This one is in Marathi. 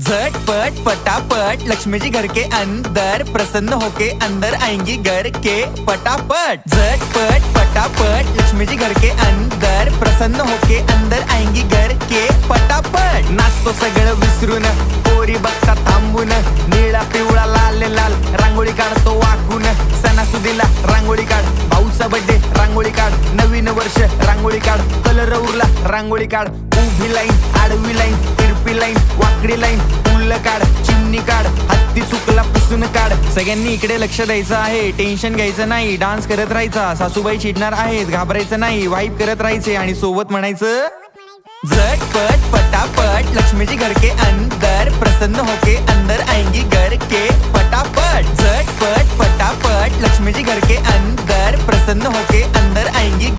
झटपट पटापट लक्ष्मी जी घर के अंदर, प्रसन्न होके अंदर आएंगी घर के पटापट। झटपट पटापट लक्ष्मी जी घर के अंदर, प्रसन्न होके अंदर आएंगी घर के पटापट। नाचतो सगळं विसरून, पोरी बघता थांबून, निळा पिवळा लाल लाल रांगोळी काढतो वाकून। सणासुदीला रांगोळी काढ, भाऊचा बर्थडे रांगोळी काढ, नवीन वर्ष रांगोळी काढ, कलर उरला रांगोळी काढ। उभी लाईन, आडवी लाईन, तिरपी लाईन, वाकडी लाईन, फुल काढ, चिमणी काढ, हत्ती चुकला पुसून काढ। सगळ्यांनी इकडे लक्ष द्यायचं आहे, टेन्शन घ्यायचं नाही, डान्स करत राहायचा। सासूबाई चिडणार आहेत, घाबरायचं नाही, वाईब करत राहायचे आणि सोबत म्हणायचं झटपट पटापट लक्ष्मी जी घर के अंदर, प्रसन्न होके अंदर आएंगी घर के पटापट। झटपट पटापट लक्ष्मी जी घर के अंदर, प्रसन्न होके अंदर आएंगी।